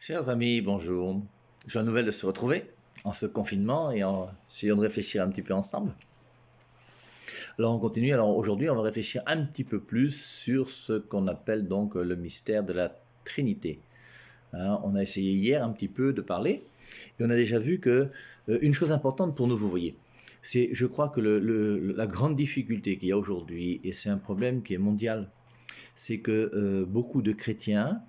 Chers amis, bonjour. J'ai la nouvelle de se retrouver en ce confinement et en essayant de réfléchir un petit peu ensemble. Alors on continue. Alors aujourd'hui, on va réfléchir un petit peu plus sur ce qu'on appelle donc le mystère de la Trinité. On a essayé hier un petit peu de parler et on a déjà vu que une chose importante pour nous, vous voyez, c'est, je crois que la grande difficulté qu'il y a aujourd'hui, et c'est un problème qui est mondial, c'est que beaucoup de chrétiens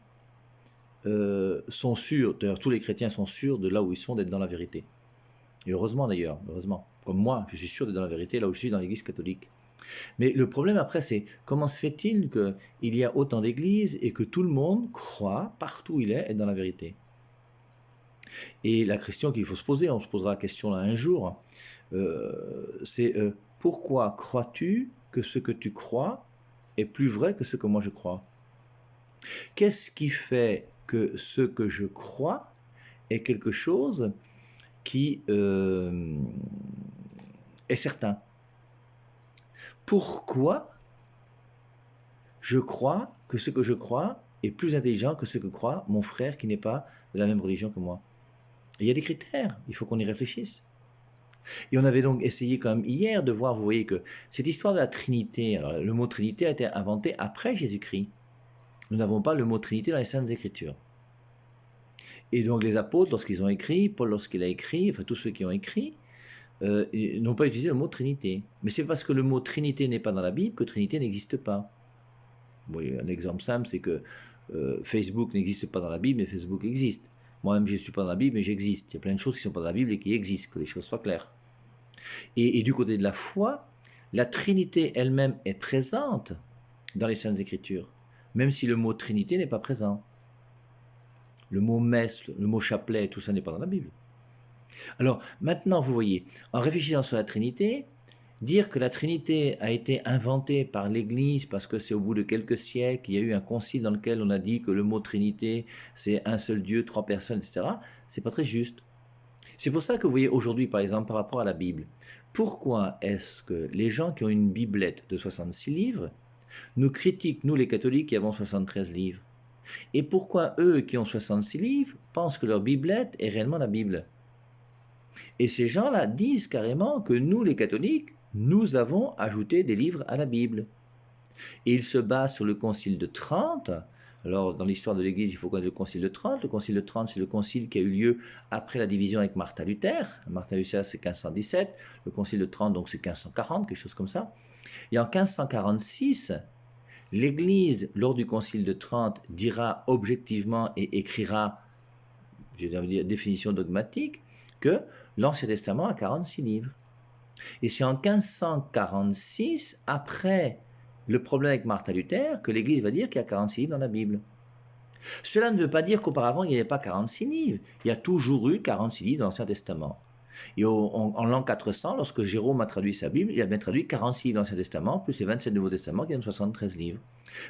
sont sûrs, d'ailleurs tous les chrétiens sont sûrs de là où ils sont d'être dans la vérité. Et heureusement d'ailleurs, heureusement. Comme moi, je suis sûr d'être dans la vérité là où je suis dans l'église catholique. Mais le problème après, c'est comment se fait-il qu'il y a autant d'églises et que tout le monde croit, partout où il est, être dans la vérité? Et la question qu'il faut se poser, on se posera la question là un jour, c'est pourquoi crois-tu que ce que tu crois est plus vrai que ce que moi je crois? Qu'est-ce qui fait que ce que je crois est quelque chose qui est certain? Pourquoi je crois que ce que je crois est plus intelligent que ce que croit mon frère qui n'est pas de la même religion que moi? Et il y a des critères, il faut qu'on y réfléchisse. Et on avait donc essayé quand même hier de voir, vous voyez que cette histoire de la Trinité, alors le mot Trinité a été inventé après Jésus-Christ. Nous n'avons pas le mot Trinité dans les Saintes Écritures. Et donc les apôtres, lorsqu'ils ont écrit, Paul lorsqu'il a écrit, enfin tous ceux qui ont écrit, n'ont pas utilisé le mot Trinité. Mais c'est parce que le mot Trinité n'est pas dans la Bible que Trinité n'existe pas. Bon, un exemple simple, c'est que Facebook n'existe pas dans la Bible, mais Facebook existe. Moi-même, je ne suis pas dans la Bible, mais j'existe. Il y a plein de choses qui ne sont pas dans la Bible et qui existent, que les choses soient claires. Et du côté de la foi, la Trinité elle-même est présente dans les Saintes Écritures, même si le mot Trinité n'est pas présent. Le mot messe, le mot chapelet, tout ça n'est pas dans la Bible. Alors maintenant, vous voyez, en réfléchissant sur la Trinité, dire que la Trinité a été inventée par l'Église parce que c'est au bout de quelques siècles qu'il y a eu un concile dans lequel on a dit que le mot Trinité c'est un seul Dieu, trois personnes, etc., c'est pas très juste. C'est pour ça que vous voyez aujourd'hui, par exemple, par rapport à la Bible, pourquoi est-ce que les gens qui ont une biblette de 66 livres nous critiquent, nous les catholiques qui avons 73 livres? Et pourquoi eux qui ont 66 livres pensent que leur biblette est réellement la Bible? Et ces gens-là disent carrément que nous, les catholiques, nous avons ajouté des livres à la Bible. Et ils se basent sur le concile de Trente. Alors, dans l'histoire de l'Église, il faut connaître le concile de Trente. Le concile de Trente, c'est le concile qui a eu lieu après la division avec Martin Luther. Martin Luther, c'est 1517. Le concile de Trente, donc, c'est 1540, quelque chose comme ça. Et en 1546, l'Église, lors du concile de Trente, dira objectivement et écrira, je vais dire définition dogmatique, que l'Ancien Testament a 46 livres. Et c'est en 1546, après le problème avec Martin Luther, que l'Église va dire qu'il y a 46 livres dans la Bible. Cela ne veut pas dire qu'auparavant il n'y avait pas 46 livres. Il y a toujours eu 46 livres dans l'Ancien Testament. Et en l'an 400, lorsque Jérôme a traduit sa Bible, il a bien traduit 46 livres dans l'Ancien Testament, plus les 27 Nouveaux Testaments qui donnent 73 livres.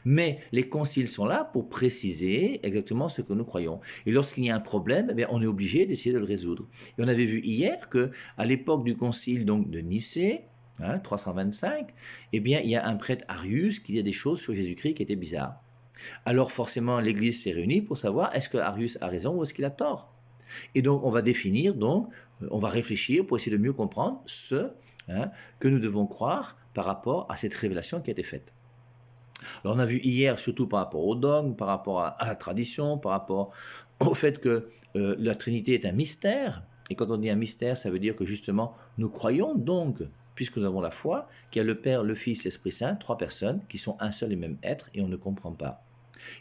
Mais les conciles sont là pour préciser exactement ce que nous croyons. Et lorsqu'il y a un problème, eh on est obligé d'essayer de le résoudre. Et on avait vu hier qu'à l'époque du concile donc, de Nicée, 325, eh bien, il y a un prêtre Arius qui disait des choses sur Jésus-Christ qui étaient bizarres. Alors forcément, l'Église s'est réunie pour savoir est-ce que Arius a raison ou est-ce qu'il a tort. Et donc, on va définir, donc, on va réfléchir pour essayer de mieux comprendre ce que nous devons croire par rapport à cette révélation qui a été faite. Alors, on a vu hier, surtout par rapport au dogme, par rapport à la tradition, par rapport au fait que la Trinité est un mystère. Et quand on dit un mystère, ça veut dire que justement, nous croyons donc, puisque nous avons la foi, qu'il y a le Père, le Fils, l'Esprit Saint, trois personnes qui sont un seul et même être, et on ne comprend pas.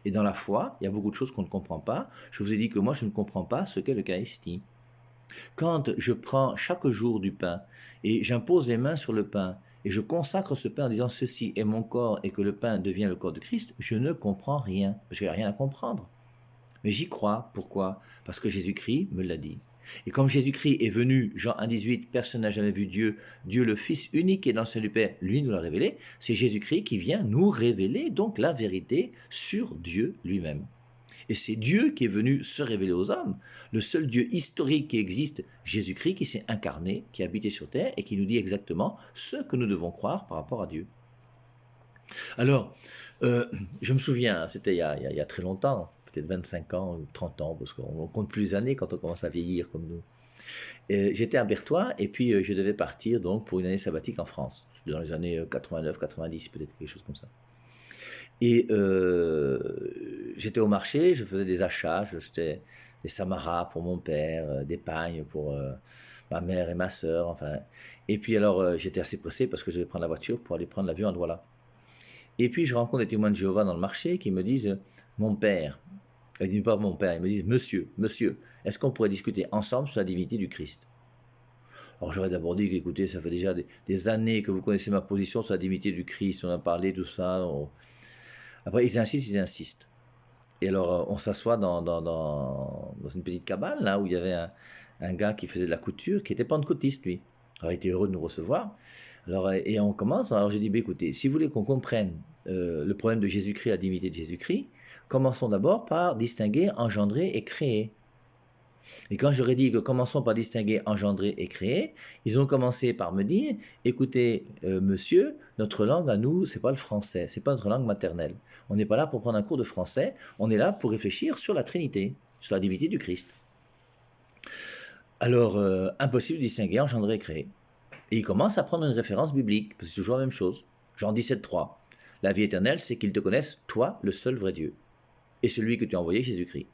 Et dans la foi, il y a beaucoup de choses qu'on ne comprend pas. Je vous ai dit que moi, je ne comprends pas ce qu'est l'Eucharistie. Quand je prends chaque jour du pain et j'impose les mains sur le pain et je consacre ce pain en disant ceci est mon corps et que le pain devient le corps de Christ, je ne comprends rien, parce qu'il n'y a rien à comprendre. Mais j'y crois. Pourquoi? Parce que Jésus-Christ me l'a dit. Et comme Jésus-Christ est venu, Jean 1,18, personne n'a jamais vu Dieu, Dieu le Fils unique et dans le sein du Père, lui nous l'a révélé, c'est Jésus-Christ qui vient nous révéler donc la vérité sur Dieu lui-même. Et c'est Dieu qui est venu se révéler aux hommes, le seul Dieu historique qui existe, Jésus-Christ qui s'est incarné, qui a habité sur terre et qui nous dit exactement ce que nous devons croire par rapport à Dieu. Alors, je me souviens, c'était il y a très longtemps, peut-être 25 ans ou 30 ans, parce qu'on compte plus les années quand on commence à vieillir comme nous. J'étais à Berthois et puis je devais partir donc pour une année sabbatique en France. C'était dans les années 89, 90, peut-être quelque chose comme ça. Et j'étais au marché, je faisais des achats, j'achetais des samaras pour mon père, des pagnes pour ma mère et ma sœur, enfin. Et puis alors j'étais assez pressé parce que je devais prendre la voiture pour aller prendre l'avion à Douala. Et puis je rencontre des témoins de Jéhovah dans le marché qui me disent mon père. Ils ne disent pas mon père, ils me disent monsieur, est-ce qu'on pourrait discuter ensemble sur la divinité du Christ? Alors j'aurais d'abord dit écoutez, ça fait déjà des années que vous connaissez ma position sur la divinité du Christ, on a parlé, tout ça. Après ils insistent. Et alors on s'assoit dans une petite cabane là où il y avait un gars qui faisait de la couture, qui était pentecôtiste lui. Alors il était heureux de nous recevoir. Alors, et on commence, alors j'ai dit écoutez, si vous voulez qu'on comprenne le problème de Jésus-Christ, la divinité de Jésus-Christ, commençons d'abord par distinguer engendrer et créer. Et quand j'aurais dit que commençons par distinguer engendrer et créer, ils ont commencé par me dire écoutez, monsieur, notre langue à nous, c'est pas le français, c'est pas notre langue maternelle. On n'est pas là pour prendre un cours de français, on est là pour réfléchir sur la Trinité, sur la divinité du Christ. Alors, impossible de distinguer engendrer et créer. Et il commence à prendre une référence biblique, parce que c'est toujours la même chose. Jean 17,3. La vie éternelle, c'est qu'ils te connaissent, toi, le seul vrai Dieu, et celui que tu as envoyé, Jésus-Christ.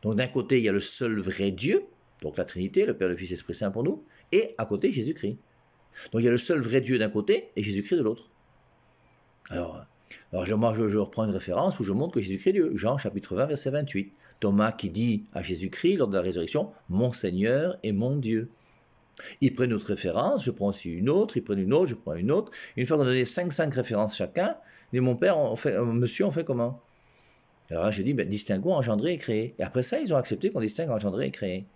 Donc d'un côté, il y a le seul vrai Dieu, donc la Trinité, le Père, le Fils, Esprit Saint pour nous, et à côté, Jésus-Christ. Donc il y a le seul vrai Dieu d'un côté et Jésus-Christ de l'autre. Alors je reprends une référence où je montre que Jésus-Christ est Dieu. Jean chapitre 20, verset 28. Thomas qui dit à Jésus-Christ lors de la résurrection, mon Seigneur et mon Dieu. Ils prennent une autre référence, je prends aussi une autre, ils prennent une autre, je prends une autre. Une fois qu'on a donné 5 références chacun, dit mon père, monsieur, on fait comment? Alors là, j'ai dit, distinguons engendrer et créer. Et après ça, ils ont accepté qu'on distingue engendrer et créer.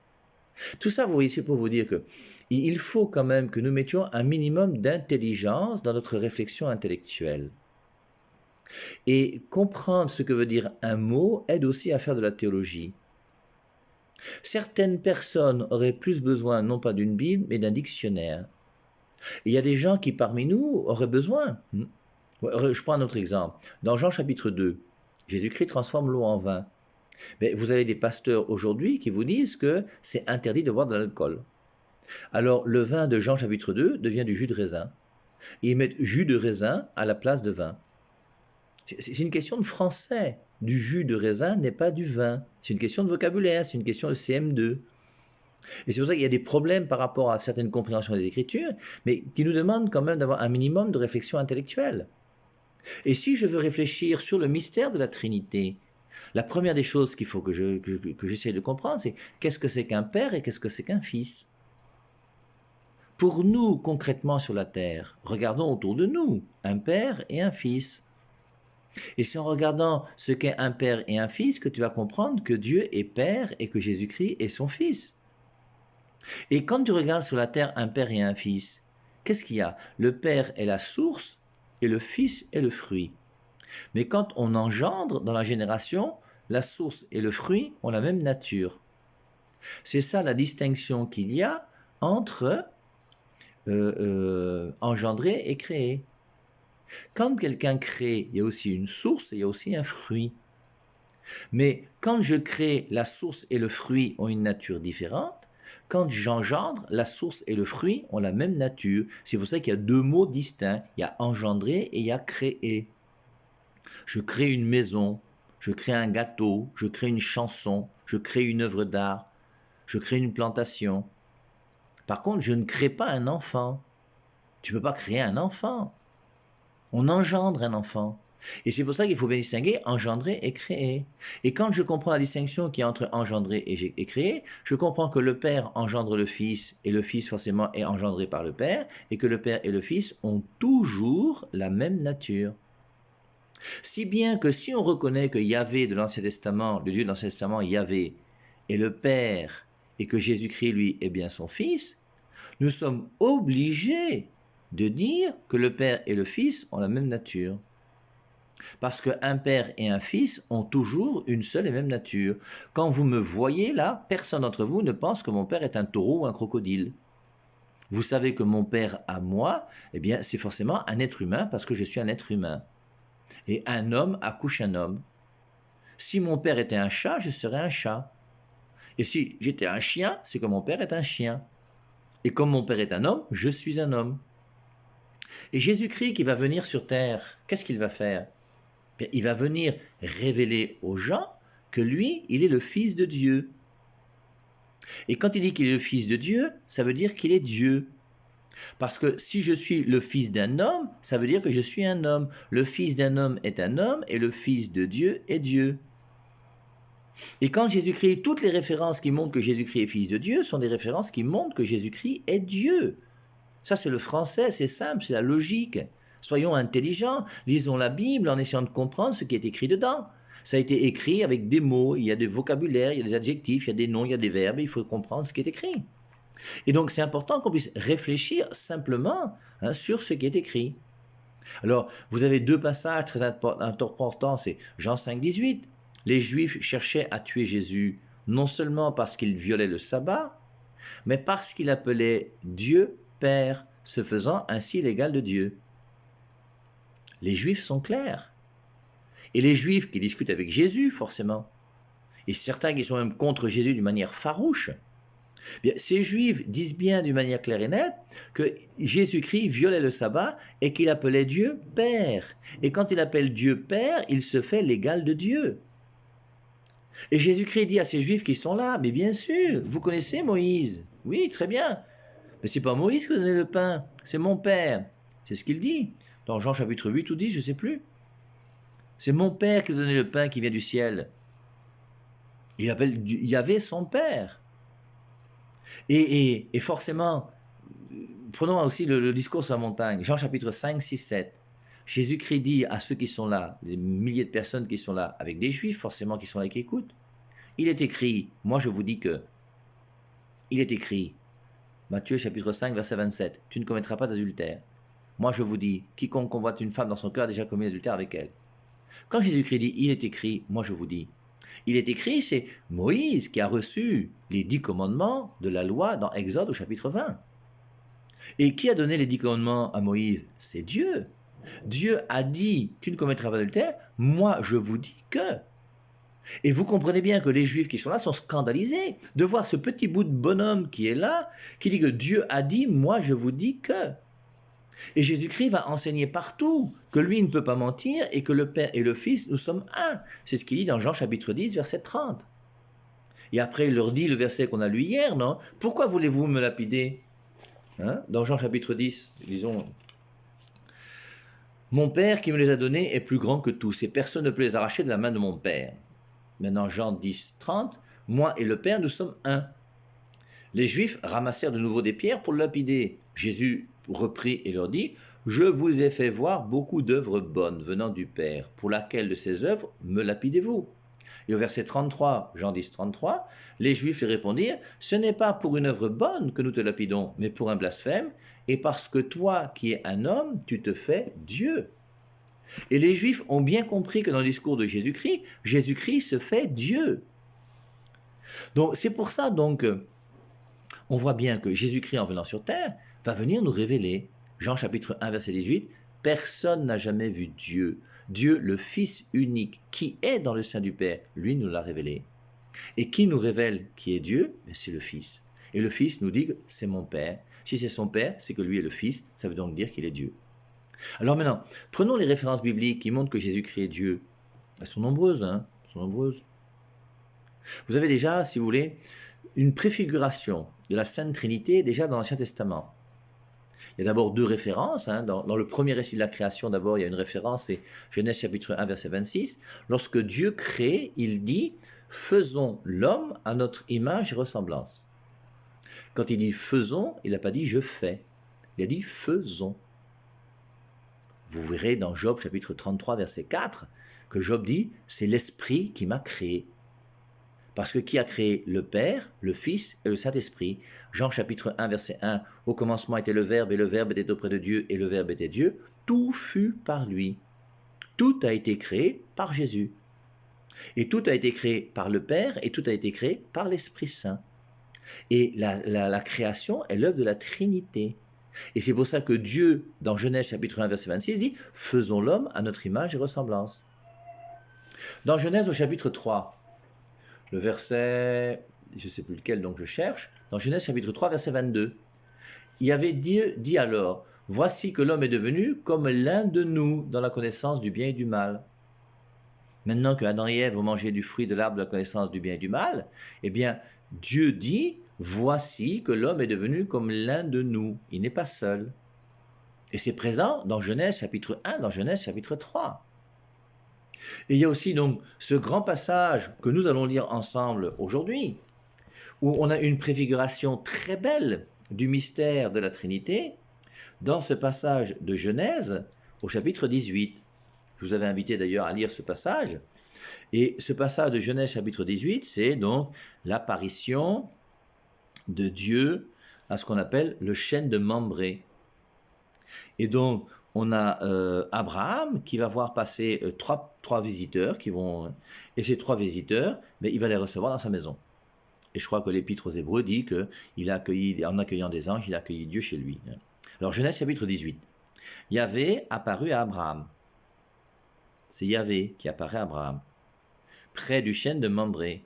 Tout ça, vous voyez, c'est pour vous dire que il faut quand même que nous mettions un minimum d'intelligence dans notre réflexion intellectuelle. Et comprendre ce que veut dire un mot aide aussi à faire de la théologie. Certaines personnes auraient plus besoin non pas d'une Bible, mais d'un dictionnaire. Et il y a des gens qui parmi nous auraient besoin. Je prends un autre exemple. Dans Jean chapitre 2, Jésus-Christ transforme l'eau en vin. Mais vous avez des pasteurs aujourd'hui qui vous disent que c'est interdit de boire de l'alcool. Alors le vin de Jean chapitre 2 devient du jus de raisin. Et ils mettent jus de raisin à la place de vin. C'est une question de français. Du jus de raisin n'est pas du vin. C'est une question de vocabulaire, c'est une question de CM2. Et c'est pour ça qu'il y a des problèmes par rapport à certaines compréhensions des Écritures, mais qui nous demandent quand même d'avoir un minimum de réflexion intellectuelle. Et si je veux réfléchir sur le mystère de la Trinité, la première des choses qu'il faut que j'essaie de comprendre, c'est qu'est-ce que c'est qu'un père et qu'est-ce que c'est qu'un fils. Pour nous, concrètement sur la terre, regardons autour de nous, un père et un fils. Et c'est en regardant ce qu'est un père et un fils que tu vas comprendre que Dieu est père et que Jésus-Christ est son fils. Et quand tu regardes sur la terre un père et un fils, qu'est-ce qu'il y a? Le père est la source et le fils est le fruit. Mais quand on engendre dans la génération, la source et le fruit ont la même nature. C'est ça la distinction qu'il y a entre engendrer et créer. Quand quelqu'un crée, il y a aussi une source et il y a aussi un fruit. Mais quand je crée, la source et le fruit ont une nature différente. Quand j'engendre, la source et le fruit ont la même nature. C'est pour ça qu'il y a deux mots distincts. Il y a engendrer et il y a créer. Je crée une maison, je crée un gâteau, je crée une chanson, je crée une œuvre d'art, je crée une plantation. Par contre, je ne crée pas un enfant. Tu ne peux pas créer un enfant. On engendre un enfant. Et c'est pour ça qu'il faut bien distinguer engendrer et créer. Et quand je comprends la distinction qu'il y a entre engendrer et créer, je comprends que le Père engendre le Fils, et le Fils forcément est engendré par le Père, et que le Père et le Fils ont toujours la même nature. Si bien que si on reconnaît que Yahvé de l'Ancien Testament, le Dieu de l'Ancien Testament, Yahvé, est le Père, et que Jésus-Christ, lui, est bien son Fils, nous sommes obligés de dire que le Père et le Fils ont la même nature. Parce qu'un père et un fils ont toujours une seule et même nature. Quand vous me voyez là, personne d'entre vous ne pense que mon père est un taureau ou un crocodile. Vous savez que mon père à moi, eh bien, c'est forcément un être humain parce que je suis un être humain. Et un homme accouche un homme. Si mon père était un chat, je serais un chat. Et si j'étais un chien, c'est que mon père est un chien. Et comme mon père est un homme, je suis un homme. Et Jésus-Christ qui va venir sur terre, qu'est-ce qu'il va faire? Bien, il va venir révéler aux gens que lui, il est le Fils de Dieu. Et quand il dit qu'il est le Fils de Dieu, ça veut dire qu'il est Dieu. Parce que si je suis le fils d'un homme, ça veut dire que je suis un homme. Le fils d'un homme est un homme et le Fils de Dieu est Dieu. Et quand Jésus-Christ, toutes les références qui montrent que Jésus-Christ est Fils de Dieu sont des références qui montrent que Jésus-Christ est Dieu. Ça, c'est le français, c'est simple, c'est la logique. Soyons intelligents, lisons la Bible en essayant de comprendre ce qui est écrit dedans. Ça a été écrit avec des mots, il y a des vocabulaires, il y a des adjectifs, il y a des noms, il y a des verbes, il faut comprendre ce qui est écrit. Et donc c'est important qu'on puisse réfléchir simplement sur ce qui est écrit. Alors, vous avez deux passages très importants, c'est Jean 5, 18. Les Juifs cherchaient à tuer Jésus, non seulement parce qu'il violait le sabbat, mais parce qu'il appelait Dieu Père, se faisant ainsi l'égal de Dieu. Les Juifs sont clairs. Et les Juifs qui discutent avec Jésus, forcément, et certains qui sont même contre Jésus d'une manière farouche, bien, ces Juifs disent bien d'une manière claire et nette que Jésus-Christ violait le sabbat et qu'il appelait Dieu Père. Et quand il appelle Dieu Père, il se fait l'égal de Dieu. Et Jésus-Christ dit à ces Juifs qui sont là, mais bien sûr, vous connaissez Moïse. Oui, très bien. Mais c'est pas Moïse qui a donné le pain, c'est mon Père. C'est ce qu'il dit. Dans Jean chapitre 8 ou 10, je ne sais plus. C'est mon Père qui a donné le pain qui vient du ciel. Il appelle Yahvé son Père. Et forcément, prenons aussi le discours sur la montagne, Jean chapitre 5, 6, 7. Jésus-Christ dit à ceux qui sont là, les milliers de personnes qui sont là, avec des Juifs forcément qui sont là et qui écoutent, il est écrit, moi je vous dis que, il est écrit, Matthieu chapitre 5, verset 27, tu ne commettras pas d'adultère. Moi je vous dis, quiconque convoite une femme dans son cœur a déjà commis l'adultère avec elle. Quand Jésus-Christ dit, il est écrit, moi je vous dis, il est écrit, c'est Moïse qui a reçu les 10 commandements de la loi dans Exode au chapitre 20. Et qui a donné les 10 commandements à Moïse? C'est Dieu. Dieu a dit, tu ne commettras pas d'adultère, moi je vous dis que. Et vous comprenez bien que les Juifs qui sont là sont scandalisés de voir ce petit bout de bonhomme qui est là, qui dit que Dieu a dit, moi je vous dis que. Et Jésus-Christ va enseigner partout que lui ne peut pas mentir et que le Père et le Fils, nous sommes un. C'est ce qu'il dit dans Jean chapitre 10, verset 30. Et après, il leur dit le verset qu'on a lu hier, non? Pourquoi voulez-vous me lapider? Dans Jean chapitre 10, disons, mon Père qui me les a donnés est plus grand que tous, et personne ne peut les arracher de la main de mon Père. Maintenant, Jean 10, 30, moi et le Père, nous sommes un. Les Juifs ramassèrent de nouveau des pierres pour le lapider. Jésus reprit et leur dit, je vous ai fait voir beaucoup d'œuvres bonnes venant du Père. Pour laquelle de ces œuvres me lapidez-vous? Et au verset 33, Jean 10, 33, les Juifs lui répondirent, ce n'est pas pour une œuvre bonne que nous te lapidons, mais pour un blasphème, et parce que toi qui es un homme, tu te fais Dieu. Et les Juifs ont bien compris que dans le discours de Jésus-Christ, Jésus-Christ se fait Dieu. Donc c'est pour ça donc on voit bien que Jésus-Christ en venant sur terre va venir nous révéler. Jean chapitre 1 verset 18, personne n'a jamais vu Dieu. Dieu le Fils unique qui est dans le sein du Père, lui nous l'a révélé. Et qui nous révèle qui est Dieu? C'est le Fils. Et le Fils nous dit que c'est mon Père. Si c'est son Père, c'est que lui est le Fils, ça veut donc dire qu'il est Dieu. Alors maintenant, prenons les références bibliques qui montrent que Jésus-Christ est Dieu. Elles sont nombreuses, Elles sont nombreuses. Vous avez déjà, si vous voulez, une préfiguration de la Sainte Trinité déjà dans l'Ancien Testament. Il y a d'abord deux références. Dans le premier récit de la création, d'abord, il y a une référence, c'est Genèse chapitre 1, verset 26. Lorsque Dieu crée, il dit « Faisons l'homme à notre image et ressemblance ». Quand il dit « faisons », il n'a pas dit « je fais ». Il a dit « faisons ». Vous verrez dans Job chapitre 33, verset 4, que Job dit « c'est l'Esprit qui m'a créé ». Parce que qui a créé le Père, le Fils et le Saint-Esprit? Jean chapitre 1, verset 1, au commencement était le Verbe, et le Verbe était auprès de Dieu, et le Verbe était Dieu. Tout fut par lui. Tout a été créé par Jésus. Et tout a été créé par le Père, et tout a été créé par l'Esprit Saint. Et la création est l'œuvre de la Trinité. Et c'est pour ça que Dieu, dans Genèse chapitre 1, verset 26, dit « Faisons l'homme à notre image et ressemblance ». Dans Genèse au chapitre 3, le verset, je ne sais plus lequel, donc je cherche, dans Genèse chapitre 3, verset 22, il y avait Dieu dit alors, voici que l'homme est devenu comme l'un de nous dans la connaissance du bien et du mal. Maintenant que Adam et Ève ont mangé du fruit de l'arbre de la connaissance du bien et du mal, eh bien, Dieu dit, voici que l'homme est devenu comme l'un de nous. Il n'est pas seul. Et c'est présent dans Genèse chapitre 1, dans Genèse chapitre 3. Et il y a aussi donc ce grand passage que nous allons lire ensemble aujourd'hui, où on a une préfiguration très belle du mystère de la Trinité, dans ce passage de Genèse au chapitre 18. Je vous avais invité d'ailleurs à lire ce passage. Et ce passage de Genèse chapitre 18, c'est donc l'apparition de Dieu à ce qu'on appelle le chêne de Mambré. Et donc, on a Abraham qui va voir passer trois visiteurs qui vont, et ces trois visiteurs, mais il va les recevoir dans sa maison. Et je crois que l'Épître aux Hébreux dit qu'il a accueilli, en accueillant des anges, il a accueilli Dieu chez lui. Alors, Genèse chapitre 18. Yahvé apparut à Abraham. C'est Yahvé qui apparaît à Abraham, près du chêne de Mambré.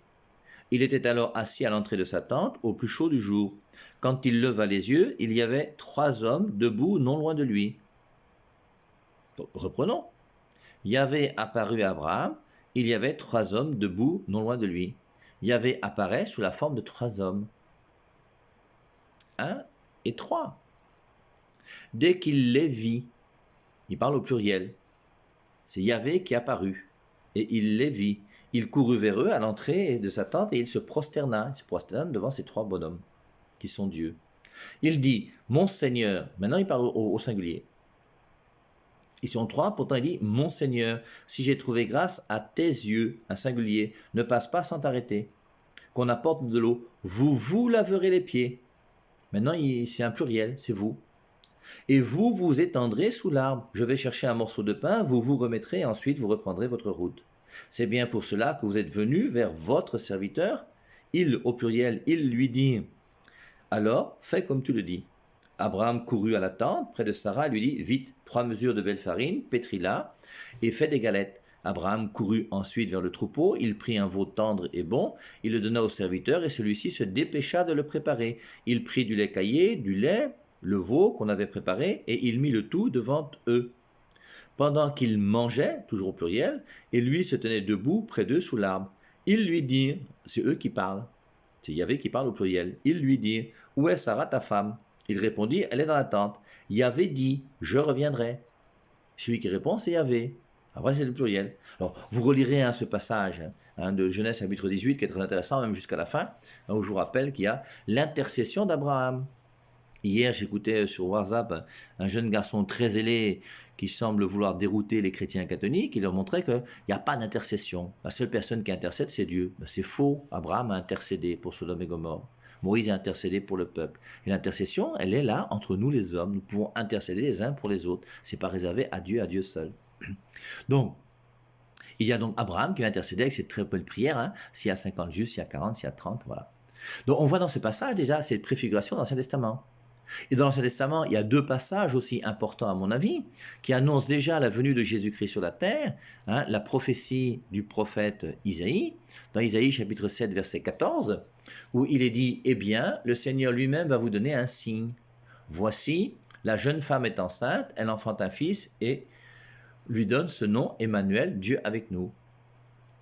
Il était alors assis à l'entrée de sa tente, au plus chaud du jour. Quand il leva les yeux, il y avait 3 hommes debout non loin de lui. Donc, reprenons. Yahvé apparut à Abraham, il y avait 3 hommes debout non loin de lui. Yahvé apparaît sous la forme de 3 hommes. 1 et 3. Dès qu'il les vit, il parle au pluriel. C'est Yahvé qui apparut, et il les vit. Il courut vers eux à l'entrée de sa tente et il se prosterna. Il se prosterne devant ces 3 bonhommes, qui sont Dieu. Il dit, mon Seigneur, maintenant il parle au singulier. Ils sont 3, pourtant il dit, mon Seigneur, si j'ai trouvé grâce à tes yeux, un singulier, ne passe pas sans t'arrêter. Qu'on apporte de l'eau, vous laverez les pieds. Maintenant c'est un pluriel, c'est vous. Et vous vous étendrez sous l'arbre. Je vais chercher un morceau de pain, vous vous remettrez et ensuite vous reprendrez votre route. C'est bien pour cela que vous êtes venus vers votre serviteur. Il, au pluriel, il lui dit, alors fais comme tu le dis. Abraham courut à la tente près de Sarah et lui dit, vite, 3 mesures de belle farine, pétris-la et fais des galettes. Abraham courut ensuite vers le troupeau, il prit un veau tendre et bon, il le donna au serviteur et celui-ci se dépêcha de le préparer. Il prit du lait caillé, du lait, le veau qu'on avait préparé et il mit le tout devant eux. Pendant qu'ils mangeaient, toujours au pluriel, et lui se tenait debout près d'eux sous l'arbre. Il lui dit, c'est eux qui parlent, c'est Yahvé qui parle au pluriel, il lui dit, où est Sarah ta femme? Il répondit, elle est dans la tente. Yahvé dit, je reviendrai. Celui qui répond, c'est Yahvé. Après, c'est le pluriel. Alors, vous relirez ce passage de Genèse chapitre 18, qui est très intéressant, même jusqu'à la fin, où je vous rappelle qu'il y a l'intercession d'Abraham. Hier, j'écoutais sur WhatsApp un jeune garçon très zélé qui semble vouloir dérouter les chrétiens catholiques. Il leur montrait qu'il n'y a pas d'intercession. La seule personne qui intercède, c'est Dieu. Ben, c'est faux. Abraham a intercédé pour Sodome et Gomorrhe. Moïse a intercédé pour le peuple. Et l'intercession, elle est là entre nous les hommes. Nous pouvons intercéder les uns pour les autres. Ce n'est pas réservé à Dieu seul. Donc, il y a donc Abraham qui va intercéder avec cette très belle prière. S'il y a 50 justes, s'il y a 40, s'il y a 30, voilà. Donc on voit dans ce passage déjà cette préfiguration de l'Ancien Testament. Et dans l'Ancien Testament, il y a 2 passages aussi importants à mon avis, qui annoncent déjà la venue de Jésus-Christ sur la terre, la prophétie du prophète Isaïe, dans Isaïe chapitre 7 verset 14, où il est dit, eh bien, le Seigneur lui-même va vous donner un signe. Voici, la jeune femme est enceinte, elle enfante un fils et lui donne ce nom Emmanuel, Dieu avec nous.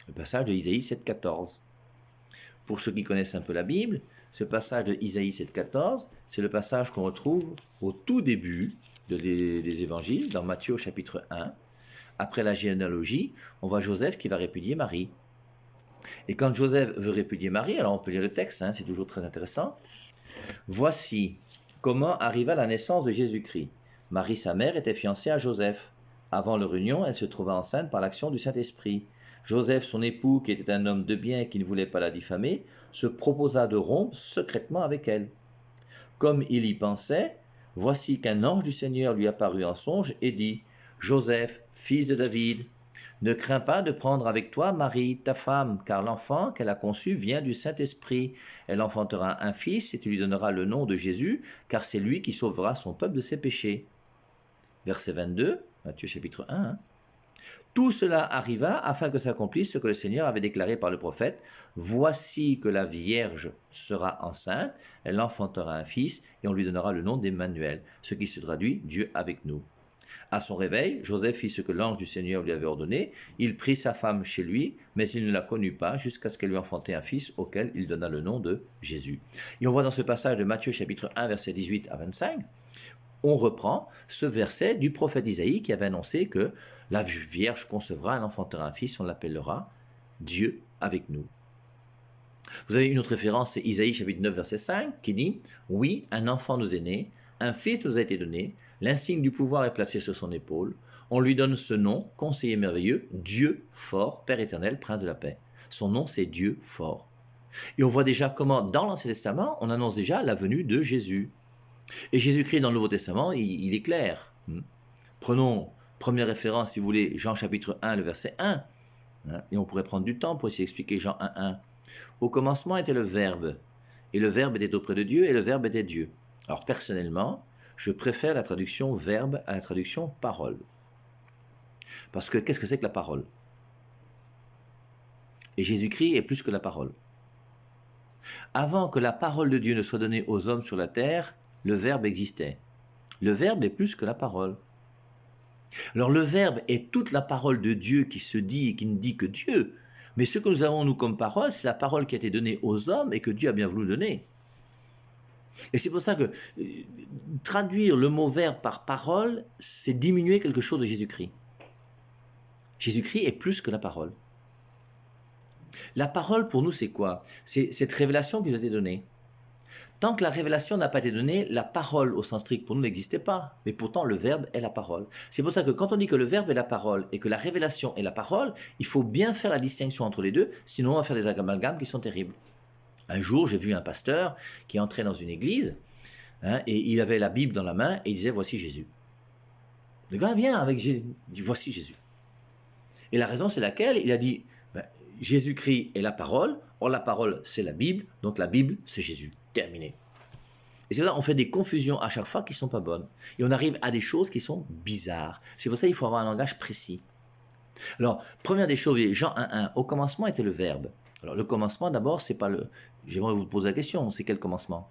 Le passage de Isaïe 7, 14. Pour ceux qui connaissent un peu la Bible, ce passage de Isaïe 7,14, c'est le passage qu'on retrouve au tout début des évangiles, dans Matthieu au chapitre 1. Après la généalogie, on voit Joseph qui va répudier Marie. Et quand Joseph veut répudier Marie, alors on peut lire le texte, c'est toujours très intéressant. Voici comment arriva la naissance de Jésus-Christ. Marie, sa mère, était fiancée à Joseph. Avant leur union, elle se trouva enceinte par l'action du Saint-Esprit. Joseph, son époux, qui était un homme de bien et qui ne voulait pas la diffamer, se proposa de rompre secrètement avec elle. Comme il y pensait, voici qu'un ange du Seigneur lui apparut en songe et dit, « Joseph, fils de David, ne crains pas de prendre avec toi Marie, ta femme, car l'enfant qu'elle a conçu vient du Saint-Esprit. Elle enfantera un fils et tu lui donneras le nom de Jésus, car c'est lui qui sauvera son peuple de ses péchés. » Verset 22, Matthieu chapitre 1. Tout cela arriva afin que s'accomplisse ce que le Seigneur avait déclaré par le prophète. Voici que la Vierge sera enceinte, elle enfantera un fils et on lui donnera le nom d'Emmanuel, ce qui se traduit Dieu avec nous. À son réveil, Joseph fit ce que l'ange du Seigneur lui avait ordonné. Il prit sa femme chez lui, mais il ne la connut pas jusqu'à ce qu'elle lui enfantât un fils auquel il donna le nom de Jésus. Et on voit dans ce passage de Matthieu chapitre 1 versets 18 à 25, on reprend ce verset du prophète Isaïe qui avait annoncé que la Vierge concevra, elle enfantera un fils, on l'appellera Dieu avec nous. Vous avez une autre référence, c'est Isaïe chapitre 9 verset 5 qui dit « Oui, un enfant nous est né, un fils nous a été donné, l'insigne du pouvoir est placé sur son épaule, on lui donne ce nom, conseiller merveilleux, Dieu fort, Père éternel, Prince de la paix. » Son nom c'est Dieu fort. Et on voit déjà comment dans l'Ancien Testament, on annonce déjà la venue de Jésus. Et Jésus-Christ dans le Nouveau Testament, il est clair. Prenons première référence, si vous voulez, Jean chapitre 1, le verset 1. Et on pourrait prendre du temps pour essayer d'expliquer Jean 1, 1. Au commencement était le Verbe, et le Verbe était auprès de Dieu, et le Verbe était Dieu. Alors personnellement, je préfère la traduction Verbe à la traduction parole. Parce que qu'est-ce que c'est que la parole? Et Jésus-Christ est plus que la parole. Avant que la parole de Dieu ne soit donnée aux hommes sur la terre, le Verbe existait. Le Verbe est plus que la parole. Alors le Verbe est toute la parole de Dieu qui se dit et qui ne dit que Dieu. Mais ce que nous avons nous comme parole, c'est la parole qui a été donnée aux hommes et que Dieu a bien voulu donner. Et c'est pour ça que traduire le mot Verbe par parole, c'est diminuer quelque chose de Jésus-Christ. Jésus-Christ est plus que la parole. La parole pour nous c'est quoi? C'est cette révélation qui nous a été donnée. Tant que la révélation n'a pas été donnée, la parole au sens strict pour nous n'existait pas. Mais pourtant, le Verbe est la parole. C'est pour ça que quand on dit que le Verbe est la parole et que la révélation est la parole, il faut bien faire la distinction entre les deux, sinon on va faire des amalgames qui sont terribles. Un jour, j'ai vu un pasteur qui entrait dans une église, et il avait la Bible dans la main et il disait « Voici Jésus ». Le gars vient avec Jésus, il dit « Voici Jésus ». Et la raison c'est laquelle? Il a dit Jésus-Christ est la parole, or la parole c'est la Bible, donc la Bible c'est Jésus. Terminé. Et c'est là on fait des confusions à chaque fois qui ne sont pas bonnes. Et on arrive à des choses qui sont bizarres. C'est pour ça qu'il faut avoir un langage précis. Alors, première des choses, Jean 1.1, au commencement était le Verbe. Alors le commencement d'abord, c'est pas le... J'aimerais vous poser la question, c'est quel commencement?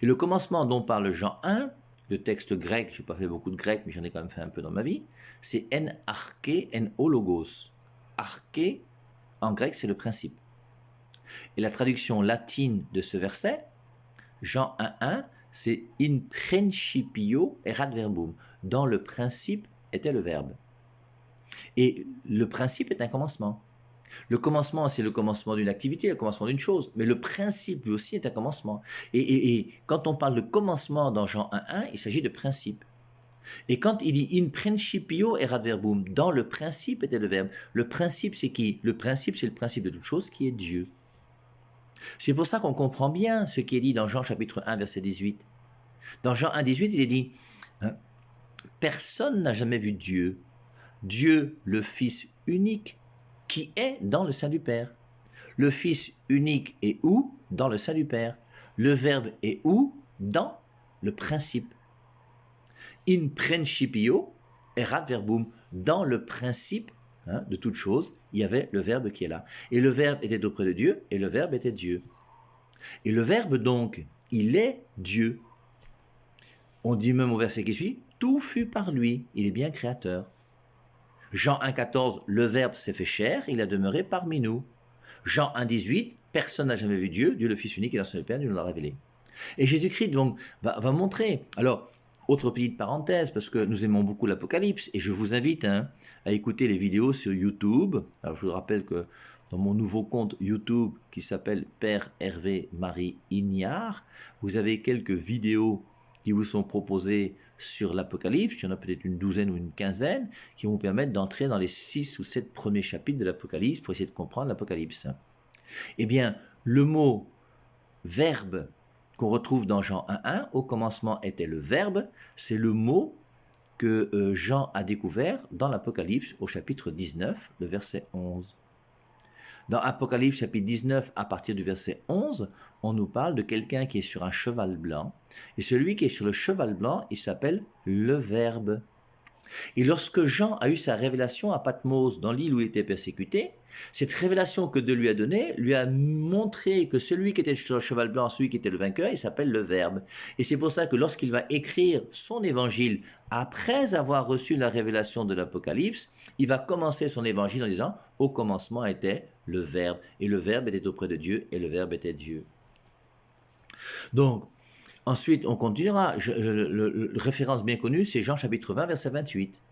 Et le commencement dont parle Jean 1, le texte grec, je n'ai pas fait beaucoup de grec, mais j'en ai quand même fait un peu dans ma vie, c'est en arché, en ologos. Arché, en grec, c'est le principe. Et la traduction latine de ce verset, Jean 1.1, c'est in principio erat verbum. Dans le principe était le verbe. Et le principe est un commencement. Le commencement, c'est le commencement d'une activité, le commencement d'une chose. Mais le principe, lui aussi, est un commencement. Et quand on parle de commencement dans Jean 1.1, il s'agit de principe. Et quand il dit in principio erat verbum, dans le principe était le verbe. Le principe, c'est qui? Le principe, c'est le principe de toute chose qui est Dieu. C'est pour ça qu'on comprend bien ce qui est dit dans Jean chapitre 1, verset 18. Dans Jean 1, 18, il est dit personne n'a jamais vu Dieu. Dieu, le Fils unique, qui est dans le sein du Père. Le Fils unique est où? Dans le sein du Père. Le Verbe est où? Dans le principe. In principio erat verbum. Dans le principe de toute chose, il y avait le Verbe qui est là. Et le Verbe était auprès de Dieu, et le Verbe était Dieu. Et le Verbe donc, il est Dieu. On dit même au verset qui suit, tout fut par lui, il est bien créateur. Jean 1,14, le Verbe s'est fait chair, il a demeuré parmi nous. Jean 1,18, personne n'a jamais vu Dieu, Dieu le Fils unique et dans son Père, Dieu nous l'a révélé. Et Jésus-Christ donc va montrer. Alors, autre petite parenthèse, parce que nous aimons beaucoup l'Apocalypse, et je vous invite à écouter les vidéos sur YouTube. Alors, je vous rappelle que dans mon nouveau compte YouTube qui s'appelle Père Hervé Marie Ignard, vous avez quelques vidéos qui vous sont proposées sur l'Apocalypse, il y en a peut-être une douzaine ou une quinzaine, qui vont vous permettre d'entrer dans les 6 ou 7 premiers chapitres de l'Apocalypse pour essayer de comprendre l'Apocalypse. Eh bien, le mot verbe qu'on retrouve dans Jean 1.1, au commencement était le Verbe, c'est le mot que Jean a découvert dans l'Apocalypse au chapitre 19, le verset 11. Dans Apocalypse chapitre 19, à partir du verset 11, on nous parle de quelqu'un qui est sur un cheval blanc. Et celui qui est sur le cheval blanc, il s'appelle le Verbe. Et lorsque Jean a eu sa révélation à Patmos, dans l'île où il était persécuté, cette révélation que Dieu lui a donnée lui a montré que celui qui était sur le cheval blanc, celui qui était le vainqueur, il s'appelle le Verbe. Et c'est pour ça que lorsqu'il va écrire son évangile après avoir reçu la révélation de l'Apocalypse, il va commencer son évangile en disant « Au commencement était le Verbe, et le Verbe était auprès de Dieu, et le Verbe était Dieu. » Donc, ensuite, on continuera. Le référence bien connue, c'est Jean chapitre 20, verset 28,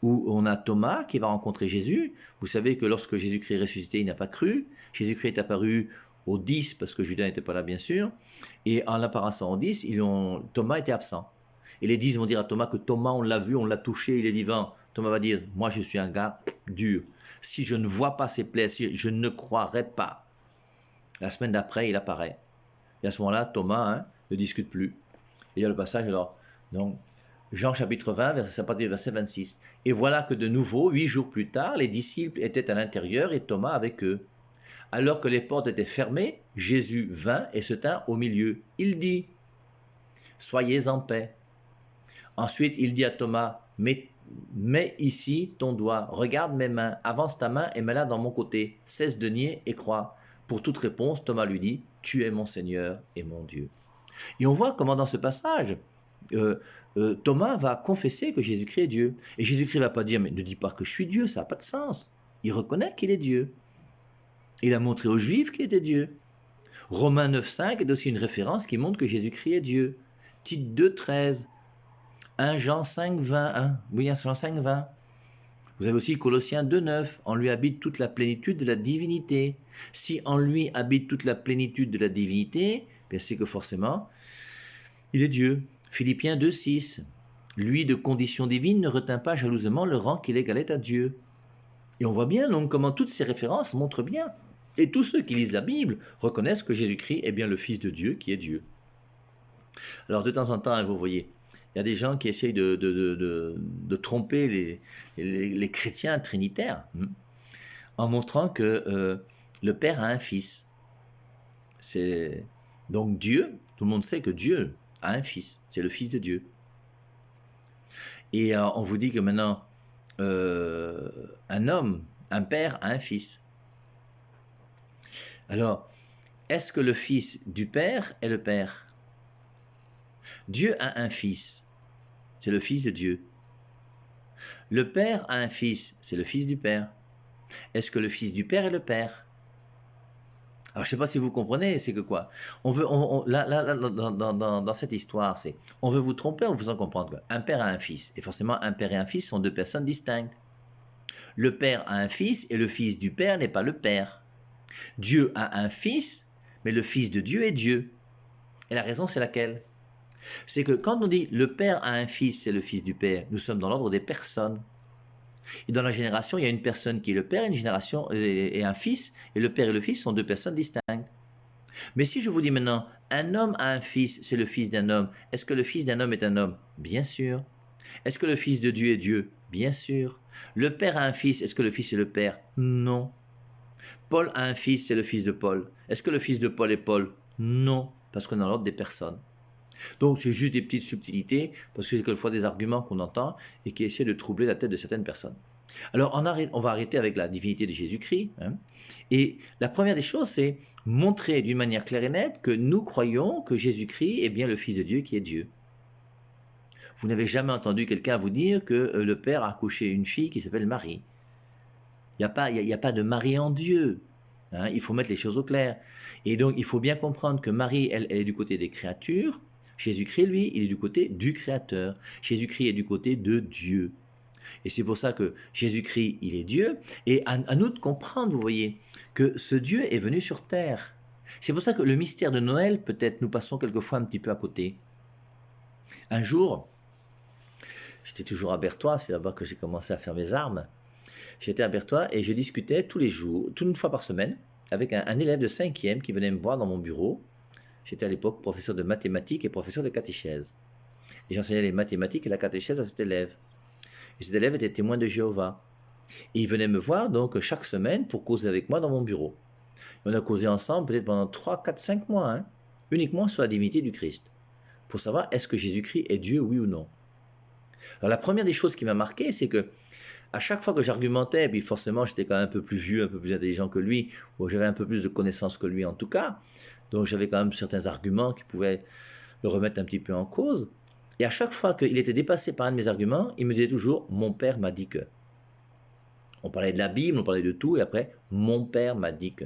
où on a Thomas qui va rencontrer Jésus. Vous savez que lorsque Jésus-Christ est ressuscité, il n'a pas cru. Jésus-Christ est apparu aux 10, parce que Judas n'était pas là, bien sûr. Et en l'apparaissant aux 10, Thomas était absent. Et les 10 vont dire à Thomas que Thomas, on l'a vu, on l'a touché, il est vivant. Thomas va dire, moi je suis un gars dur. Si je ne vois pas ses plaies, si je ne croirai pas. La semaine d'après, il apparaît. Et à ce moment-là, Thomas ne discute plus. Et il y a le passage alors. Donc, Jean chapitre 20, verset 26. Et voilà que de nouveau, 8 jours plus tard, les disciples étaient à l'intérieur et Thomas avec eux. Alors que les portes étaient fermées, Jésus vint et se tint au milieu. Il dit, soyez en paix. Ensuite, il dit à Thomas, mets ici ton doigt, regarde mes mains, avance ta main et mets-la dans mon côté, cesse de nier et crois. Pour toute réponse, Thomas lui dit, tu es mon Seigneur et mon Dieu. Et on voit comment dans ce passage, Thomas va confesser que Jésus-Christ est Dieu. Et Jésus-Christ ne va pas dire, mais ne dis pas que je suis Dieu, ça n'a pas de sens. Il reconnaît qu'il est Dieu. Il a montré aux Juifs qu'il était Dieu. Romains 9,5 est aussi une référence qui montre que Jésus-Christ est Dieu. Tite 2,13, 1 Jean 5,20, oui, 1 Jean 5,20. Vous avez aussi Colossiens 2,9, en lui habite toute la plénitude de la divinité. Si en lui habite toute la plénitude de la divinité, bien c'est que forcément, il est Dieu. Philippiens 2,6, lui de condition divine ne retint pas jalousement le rang qu'il égalait à Dieu. Et on voit bien donc comment toutes ces références montrent bien. Et tous ceux qui lisent la Bible reconnaissent que Jésus-Christ est bien le Fils de Dieu qui est Dieu. Alors de temps en temps, vous voyez, il y a des gens qui essayent de tromper les chrétiens trinitaires en montrant que le Père a un Fils. C'est donc Dieu, tout le monde sait que Dieu a un Fils, c'est le Fils de Dieu. Et on vous dit que maintenant, un homme, un père a un fils. Alors, est-ce que le fils du père est le père? Dieu a un fils, c'est le fils de Dieu. Le père a un fils, c'est le fils du père. Est-ce que le fils du père est le père? Alors, je ne sais pas si vous comprenez, c'est que quoi? Dans cette histoire, on veut vous tromper en vous faisant comprendre qu'un père a un fils. Et forcément, un père et un fils sont deux personnes distinctes. Le père a un fils et le fils du père n'est pas le père. Dieu a un fils, mais le fils de Dieu est Dieu. Et la raison, c'est laquelle? C'est que quand on dit le père a un fils, c'est le fils du père, nous sommes dans l'ordre des personnes. Et dans la génération, il y a une personne qui est le père, une génération et un fils, et le père et le fils sont deux personnes distinctes. Mais si je vous dis maintenant, un homme a un fils, c'est le fils d'un homme, est-ce que le fils d'un homme est un homme? Bien sûr. Est-ce que le fils de Dieu est Dieu? Bien sûr. Le père a un fils, est-ce que le fils est le père? Non. Paul a un fils, c'est le fils de Paul. Est-ce que le fils de Paul est Paul? Non, parce qu'on est dans l'ordre des personnes. Donc c'est juste des petites subtilités, parce que c'est quelquefois des arguments qu'on entend et qui essaient de troubler la tête de certaines personnes. Alors on va arrêter avec la divinité de Jésus-Christ. Et la première des choses, c'est montrer d'une manière claire et nette que nous croyons que Jésus-Christ est bien le Fils de Dieu qui est Dieu. Vous n'avez jamais entendu quelqu'un vous dire que le Père a accouché une fille qui s'appelle Marie. Il n'y a pas de Marie en Dieu. Il faut mettre les choses au clair. Et donc il faut bien comprendre que Marie, elle est du côté des créatures. Jésus-Christ, lui, il est du côté du Créateur. Jésus-Christ est du côté de Dieu. Et c'est pour ça que Jésus-Christ, il est Dieu. Et à nous de comprendre, vous voyez, que ce Dieu est venu sur terre. C'est pour ça que le mystère de Noël, peut-être, nous passons quelquefois un petit peu à côté. Un jour, j'étais toujours à Berthois, c'est là-bas que j'ai commencé à faire mes armes. J'étais à Berthois et je discutais tous les jours, une fois par semaine, avec un élève de 5e qui venait me voir dans mon bureau. J'étais à l'époque professeur de mathématiques et professeur de catéchèse. Et j'enseignais les mathématiques et la catéchèse à cet élève. Et cet élève était témoin de Jéhovah. Et il venait me voir donc chaque semaine pour causer avec moi dans mon bureau. Et on a causé ensemble peut-être pendant 3, 4, 5 mois, uniquement sur la divinité du Christ, pour savoir est-ce que Jésus-Christ est Dieu, oui ou non. Alors la première des choses qui m'a marqué, c'est que à chaque fois que j'argumentais, puis forcément j'étais quand même un peu plus vieux, un peu plus intelligent que lui, ou j'avais un peu plus de connaissances que lui en tout cas, donc j'avais quand même certains arguments qui pouvaient le remettre un petit peu en cause. Et à chaque fois qu'il était dépassé par un de mes arguments, il me disait toujours mon père m'a dit que. On parlait de la Bible, on parlait de tout, et après mon père m'a dit que.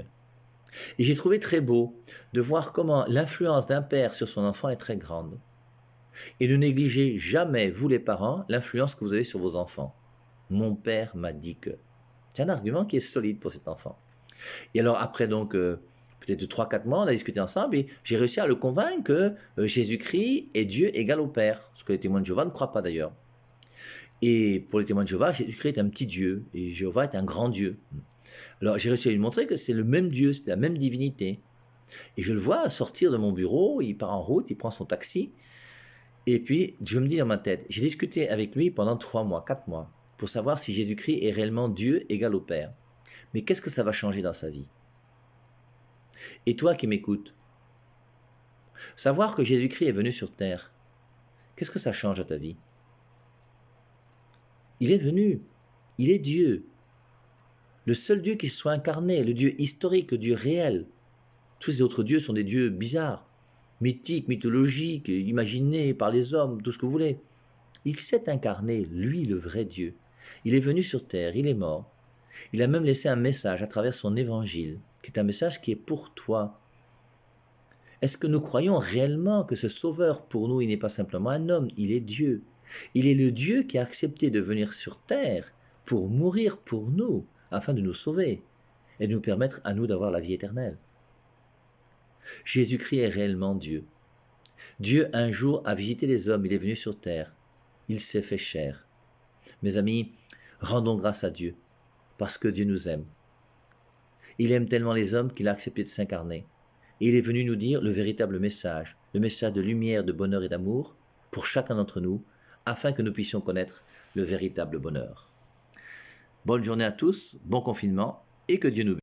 Et j'ai trouvé très beau de voir comment l'influence d'un père sur son enfant est très grande. Et ne négligez jamais, vous les parents, l'influence que vous avez sur vos enfants. Mon père m'a dit que. C'est un argument qui est solide pour cet enfant. Et alors après donc peut-être 3-4 mois, on a discuté ensemble et j'ai réussi à le convaincre que Jésus-Christ est Dieu égal au Père. Ce que les témoins de Jéhovah ne croient pas d'ailleurs. Et pour les témoins de Jéhovah, Jésus-Christ est un petit Dieu et Jéhovah est un grand Dieu. Alors j'ai réussi à lui montrer que c'est le même Dieu, c'est la même divinité. Et je le vois sortir de mon bureau, il part en route, il prend son taxi. Et puis je me dis dans ma tête, j'ai discuté avec lui pendant 3 mois, 4 mois, pour savoir si Jésus-Christ est réellement Dieu égal au Père. Mais qu'est-ce que ça va changer dans sa vie? Et toi qui m'écoutes, savoir que Jésus-Christ est venu sur terre, qu'est-ce que ça change à ta vie? Il est venu, il est Dieu. Le seul Dieu qui se soit incarné, le Dieu historique, le Dieu réel. Tous ces autres dieux sont des dieux bizarres, mythiques, mythologiques, imaginés par les hommes, tout ce que vous voulez. Il s'est incarné, lui le vrai Dieu. Il est venu sur terre, il est mort. Il a même laissé un message à travers son évangile, qui est un message qui est pour toi. Est-ce que nous croyons réellement que ce sauveur pour nous, il n'est pas simplement un homme, il est Dieu? Il est le Dieu qui a accepté de venir sur terre pour mourir pour nous, afin de nous sauver et de nous permettre à nous d'avoir la vie éternelle. Jésus-Christ est réellement Dieu. Dieu un jour a visité les hommes, il est venu sur terre. Il s'est fait chair. Mes amis, rendons grâce à Dieu, parce que Dieu nous aime. Il aime tellement les hommes qu'il a accepté de s'incarner. Et il est venu nous dire le véritable message, le message de lumière, de bonheur et d'amour pour chacun d'entre nous, afin que nous puissions connaître le véritable bonheur. Bonne journée à tous, bon confinement, et que Dieu nous bénisse.